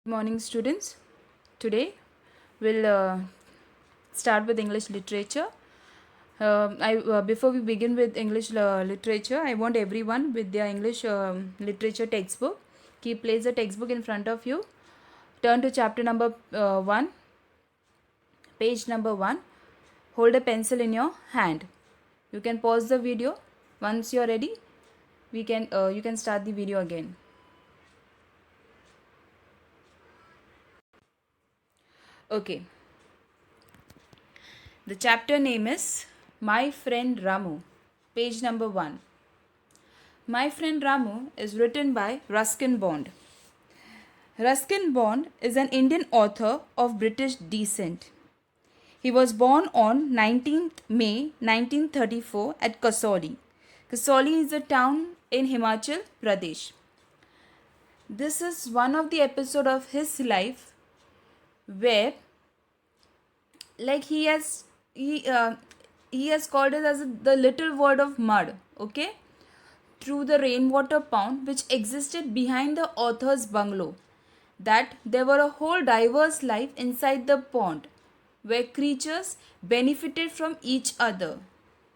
Good morning, students. Today we'll start with English literature. Before we begin with English literature, I want everyone with their English literature textbook. Place the textbook in front of you. Turn to chapter number 1, page number 1. Hold a pencil in your hand. You can pause the video. Once you're ready, you can start the video again. Okay. The chapter name is My Friend Ramu, page number 1. My Friend Ramu is written by Ruskin Bond. Ruskin Bond is an Indian author of British descent. He was born on 19th May 1934 at Kasauli. Kasauli is a town in Himachal Pradesh. This is one of the episodes of his life where like he has called it as the little world of mud, okay, through the rainwater pond which existed behind the author's bungalow, that there were a whole diverse life inside the pond where creatures benefited from each other.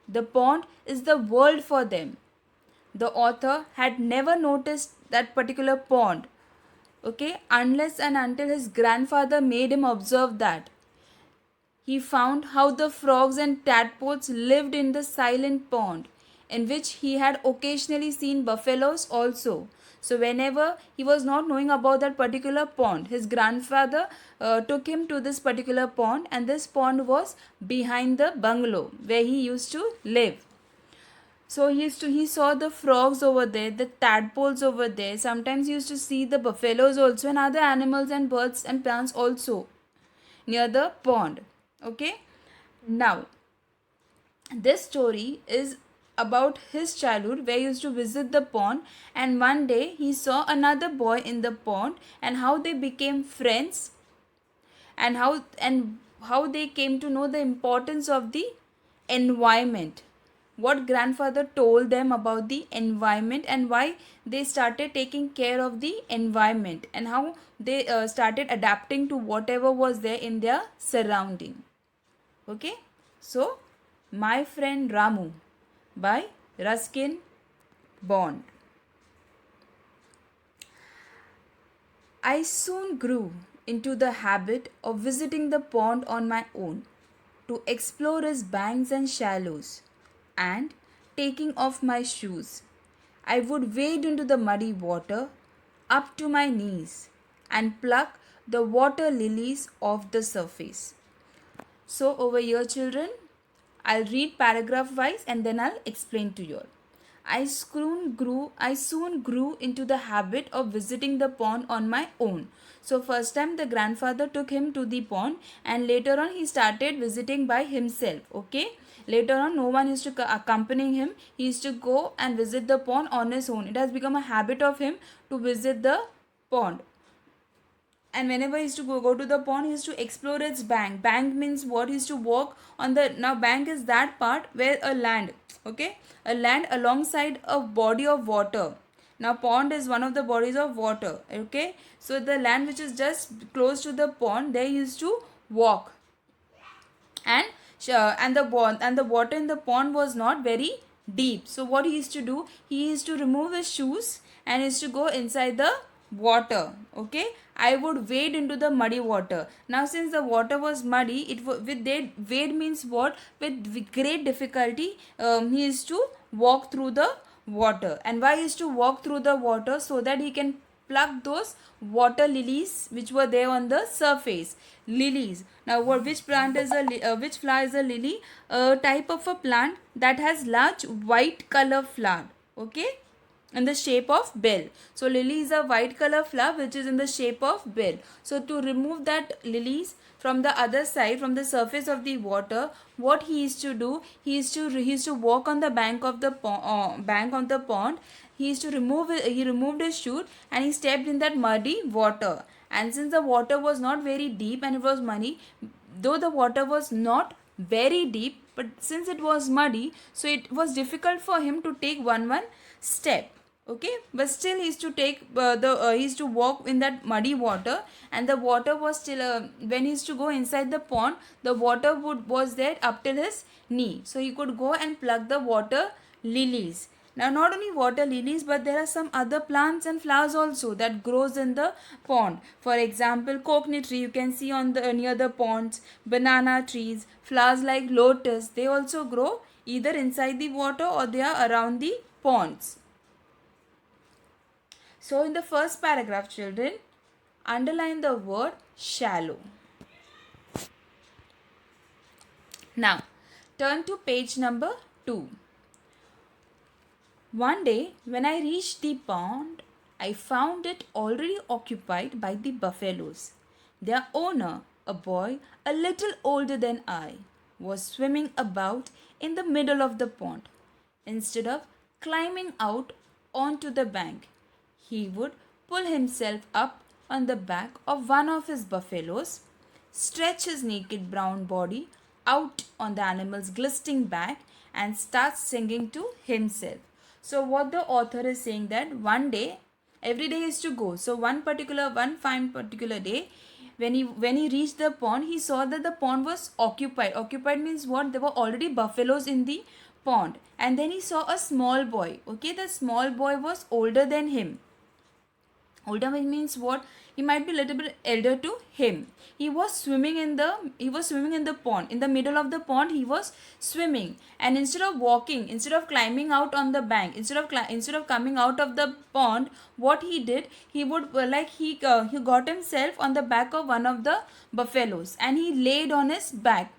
The pond is the world for them. The author had never noticed that particular pond, okay, unless and until his grandfather made him observe that. He found how the frogs and tadpoles lived in the silent pond, in which he had occasionally seen buffaloes also. So, whenever he was not knowing about that particular pond, his grandfather took him to this particular pond, and this pond was behind the bungalow where he used to live. So he saw the frogs over there, the tadpoles over there. Sometimes he used to see the buffaloes also and other animals and birds and plants also near the pond. Okay, now this story is about his childhood where he used to visit the pond, and one day he saw another boy in the pond and how they became friends, and how they came to know the importance of the environment, what grandfather told them about the environment and why they started taking care of the environment, and how they started adapting to whatever was there in their surrounding. Okay, so My Friend Ramu by Ruskin Bond. I soon grew into the habit of visiting the pond on my own to explore its banks and shallows, and taking off my shoes, I would wade into the muddy water up to my knees and pluck the water lilies off the surface. So over here, children, I'll read paragraph wise and then I'll explain to you all. I soon grew into the habit of visiting the pond on my own. So first time the grandfather took him to the pond, and later on he started visiting by himself. Okay. Later on, no one used to accompany him. He used to go and visit the pond on his own. It has become a habit of him to visit the pond, and whenever he used to go to the pond, he used to explore its bank means what? He used to walk on the, now bank is that part where a land, okay, a land alongside a body of water. Now pond is one of the bodies of water, okay, so the land which is just close to the pond, there he used to walk, and the water in the pond was not very deep. So what he used to do, he used to remove his shoes and used to go inside the water. Okay, I would wade into the muddy water. Now since the water was muddy, with that wade means what? With great difficulty, he used to walk through the water. And why he used to walk through the water? So that he can pluck those water lilies which were there on the surface. Lilies. Now which plant is which flower is a lily? A type of a plant that has large white color flower. Okay, in the shape of bell. So lily is a white color flower which is in the shape of bell. So to remove that lilies from the other side, from the surface of the water, what he used to do, he used to walk on the bank of the pond. He removed his shoe and he stepped in that muddy water. And since the water was not very deep and it was muddy, though the water was not very deep, but since it was muddy, so it was difficult for him to take one step. Okay, but still he used to take he used to walk in that muddy water, and the water was still when he used to go inside the pond, the water would was there up till his knee, so he could go and pluck the water lilies. Now not only water lilies, but there are some other plants and flowers also that grows in the pond. For example, coconut tree you can see on the near the ponds, banana trees, flowers like lotus, they also grow either inside the water or they are around the ponds. So in the first paragraph, children, underline the word shallow. Now, turn to page number 2. One day, when I reached the pond, I found it already occupied by the buffaloes. Their owner, a boy a little older than I, was swimming about in the middle of the pond. Instead of climbing out onto the bank, he would pull himself up on the back of one of his buffaloes, stretch his naked brown body out on the animal's glistening back, and start singing to himself. So what the author is saying, that one day, every day is to go. So one fine particular day, when he reached the pond, he saw that the pond was occupied. Occupied means what? There were already buffaloes in the pond. And then he saw a small boy. Okay, the small boy was older than him. Older means what? He might be a little bit elder to him. He was swimming in the pond. In the middle of the pond, he was swimming. And instead of walking, instead of climbing out on the bank, instead of coming out of the pond, what he did, he would he got himself on the back of one of the buffaloes, and he laid on his back.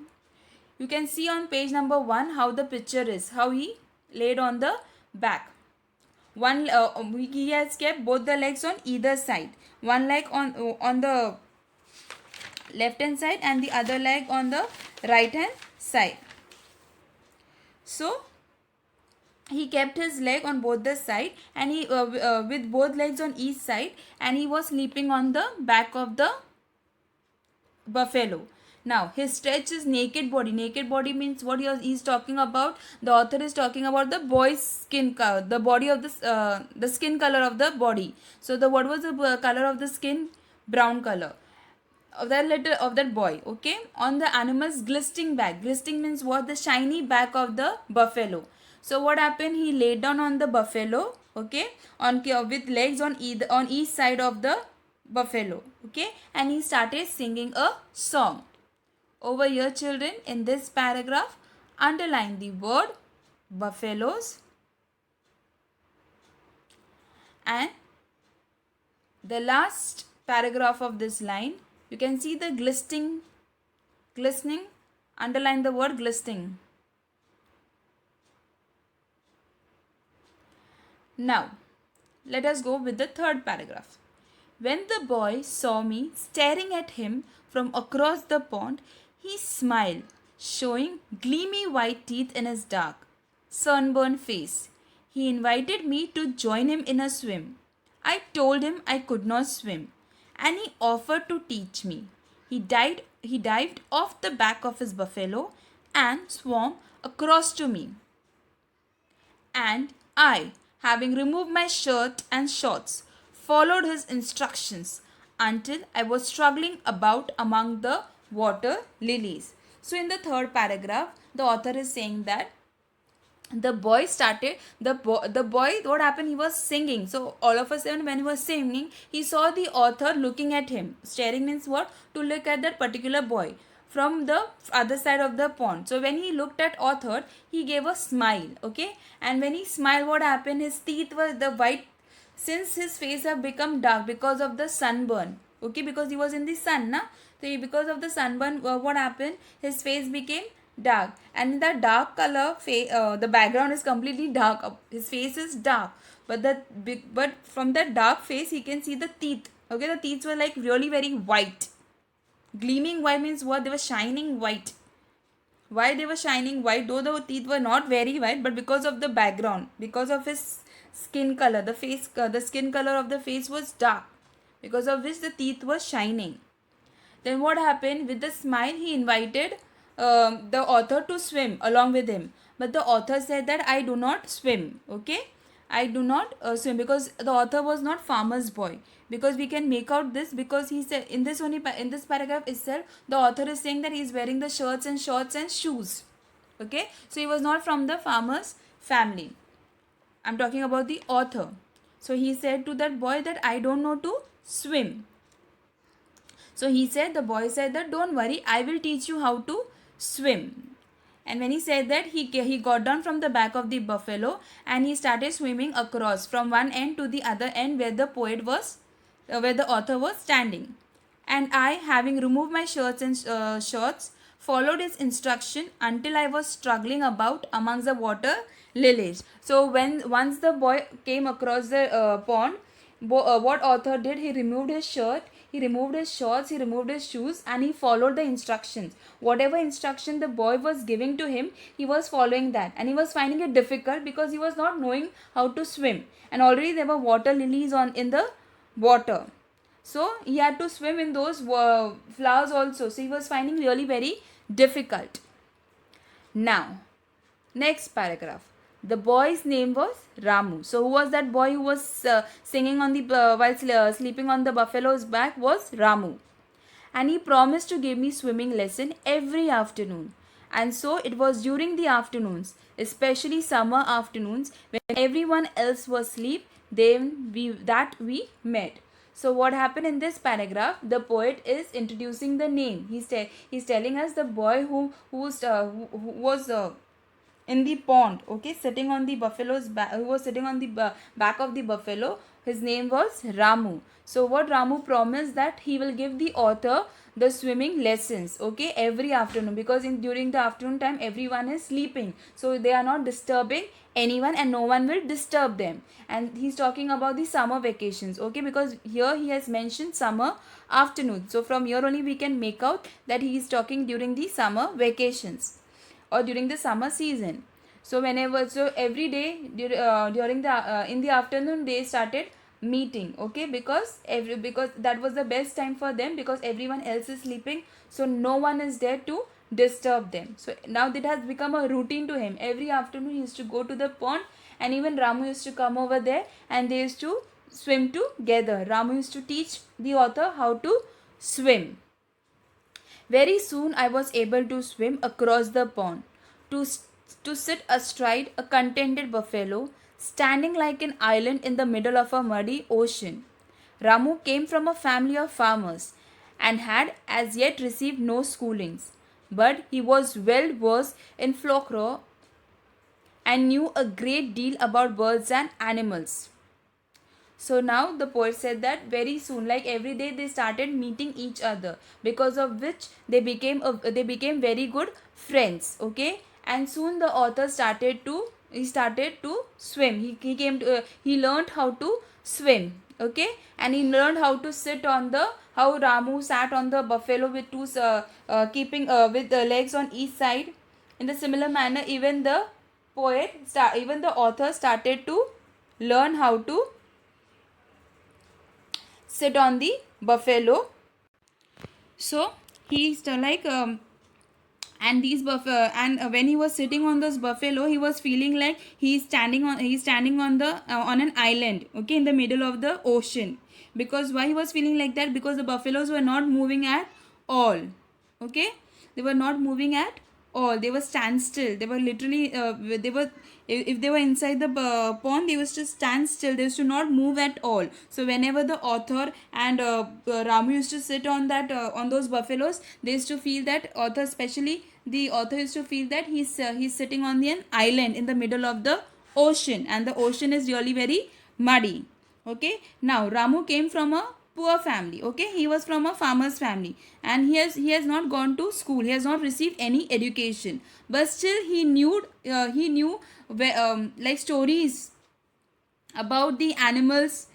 You can see on page number 1 how the picture is, how he laid on the back. He has kept both the legs on either side. One leg on the left hand side and the other leg on the right hand side. So he kept his leg on both the side, and he with both legs on each side, and he was sleeping on the back of the buffalo. Now he stretched his naked body. Naked body means what he is talking about. The author is talking about the boy's skin color, the body of the skin color of the body. So what was the color of the skin? Brown color of that boy. Okay, on the animal's glistening back. Glistening means what? The shiny back of the buffalo. So what happened? He laid down on the buffalo. Okay, with legs on each side of the buffalo. Okay, and he started singing a song. Over here, children, in this paragraph, underline the word buffaloes, and the last paragraph of this line, you can see the glistening, underline the word glistening. Now, let us go with the third paragraph. When the boy saw me staring at him from across the pond, he smiled, showing gleamy white teeth in his dark, sunburned face. He invited me to join him in a swim. I told him I could not swim, and he offered to teach me. He dived off the back of his buffalo and swam across to me. And I, having removed my shirt and shorts, followed his instructions until I was struggling about among the water lilies. So in the third paragraph, the author is saying that the boy what happened, he was singing. So all of a sudden when he was singing, he saw the author looking at him. Staring means what? To look at that particular boy from the other side of the pond. So when he looked at author, he gave a smile. Okay, and when he smiled, what happened? His teeth were the white, since his face have become dark because of the sunburn. Okay, because he was in the sun, na? So because of the sunburn, what happened? His face became dark, and in that dark color, the background is completely dark. His face is dark, but from that dark face, he can see the teeth. Okay, the teeth were like really very white. Gleaming white means what? They were shining white. Why they were shining white? Though the teeth were not very white, but because of the background, because of his skin color, the skin color of the face was dark, because of which the teeth were shining. Then what happened? With the smile, he invited the author to swim along with him. But the author said that I do not swim. Okay. I do not swim, because the author was not farmer's boy. Because we can make out this, because he said in this only in this paragraph itself, the author is saying that he is wearing the shirts and shorts and shoes. Okay, so he was not from the farmer's family. I'm talking about the author. So he said to that boy that I don't know to swim. So he said, the boy said that don't worry, I will teach you how to swim. And when he said that, he got down from the back of the buffalo and he started swimming across from one end to the other end where the poet was, where the author was standing. And I, having removed my shirts and shorts, followed his instruction until I was struggling about amongst the water lilies. So once the boy came across the pond, what author did, he removed his shirt, he removed his shorts, he removed his shoes, and he followed the instructions. Whatever instruction the boy was giving to him, he was following that, and he was finding it difficult because he was not knowing how to swim, and already there were water lilies in the water. So he had to swim in those flowers also. So he was finding really very difficult. Now, next paragraph. The boy's name was Ramu. So who was that boy who was singing on the while sleeping on the buffalo's back? Was Ramu. And he promised to give me swimming lesson every afternoon. And so it was during the afternoons, especially summer afternoons, when everyone else was asleep, we met. So what happened in this paragraph? The poet is introducing the name. He's telling us the boy who was in the pond, okay, sitting on the buffalo's back, who was sitting on the back of the buffalo. His name was Ramu. So what Ramu promised, that he will give the author the swimming lessons, okay, every afternoon, because during the afternoon time everyone is sleeping, so they are not disturbing anyone and no one will disturb them. And he's talking about the summer vacations, okay, because here he has mentioned summer afternoon. So from here only we can make out that he is talking during the summer vacations or during the summer season. So every day during the in the afternoon they started meeting, okay, because that was the best time for them, because everyone else is sleeping, so no one is there to disturb them. So now that has become a routine to him. Every afternoon he used to go to the pond, and even Ramu used to come over there and they used to swim together. Ramu used to teach the author how to swim. Very soon I was able to swim across the pond, to, to sit astride a contented buffalo, standing like an island in the middle of a muddy ocean. Ramu came from a family of farmers and had as yet received no schoolings, but he was well versed in folklore and knew a great deal about birds and animals. So now the poet said that very soon, like every day, they started meeting each other, because of which they became very good friends. Okay, and soon the author started to swim. He learned how to swim. Okay, and he learned how to sit on the how Ramu sat on the buffalo with keeping with the legs on each side. In the similar manner, even the author started to learn how to sit on the buffalo. So he's and when he was sitting on this buffalo, he was feeling like he's standing on the on an island, okay, in the middle of the ocean. Because why he was feeling like that? Because the buffaloes were not moving at all. Okay, they were not moving at all. They were standstill. They were literally they were if they were inside the pond, they used to stand still. They used to not move at all. So whenever the author and Ramu used to sit on that on those buffaloes, they used to feel that author, especially the author, used to feel that he's sitting on an island in the middle of the ocean, and the ocean is really very muddy. Okay, now Ramu came from a poor family. Okay, he was from a farmer's family, and he has not gone to school. He has not received any education, but still he knew like stories about the animals,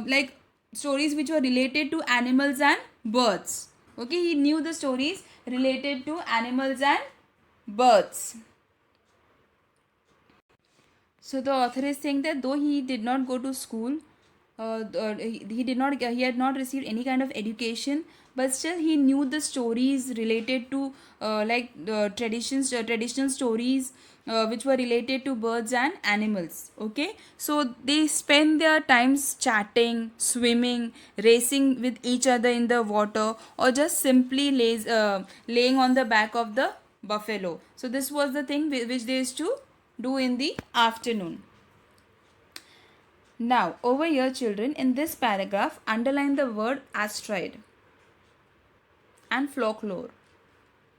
like stories which were related to animals and birds. Okay, he knew the stories related to animals and birds. So the author is saying that though he did not go to school, he had not received any kind of education, but still he knew the stories related to like traditional stories which were related to birds and animals. Okay, so they spend their times chatting, swimming, racing with each other in the water, or just simply laying on the back of the buffalo. So this was the thing which they used to do in the afternoon. Now, over here, children, in this paragraph, underline the word asteroid and folklore.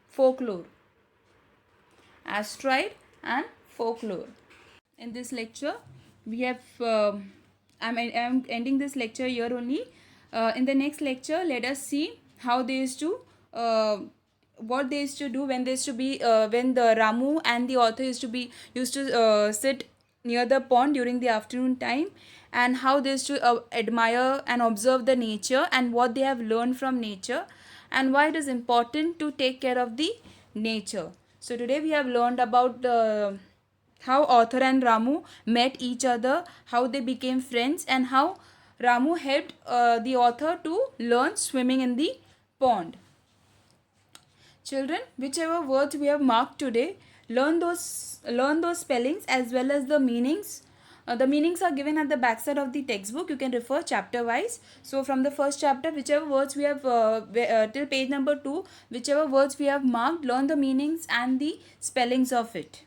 Folklore. Asteroid and folklore. In this lecture, we have. I'm ending this lecture here only. In the next lecture, let us see how they used to. What they used to do when they used to be when the Ramu and the author used to sit near the pond during the afternoon time, and how they used to admire and observe the nature and what they have learned from nature, and why it is important to take care of the nature. So today we have learned about how author and Ramu met each other, how they became friends, and how Ramu helped the author to learn swimming in the pond. Children, whichever words we have marked today, learn those spellings as well as the meanings. The meanings are given at the backside of the textbook. You can refer chapter wise. So from the first chapter, whichever words we have till page number 2, whichever words we have marked, learn the meanings and the spellings of it.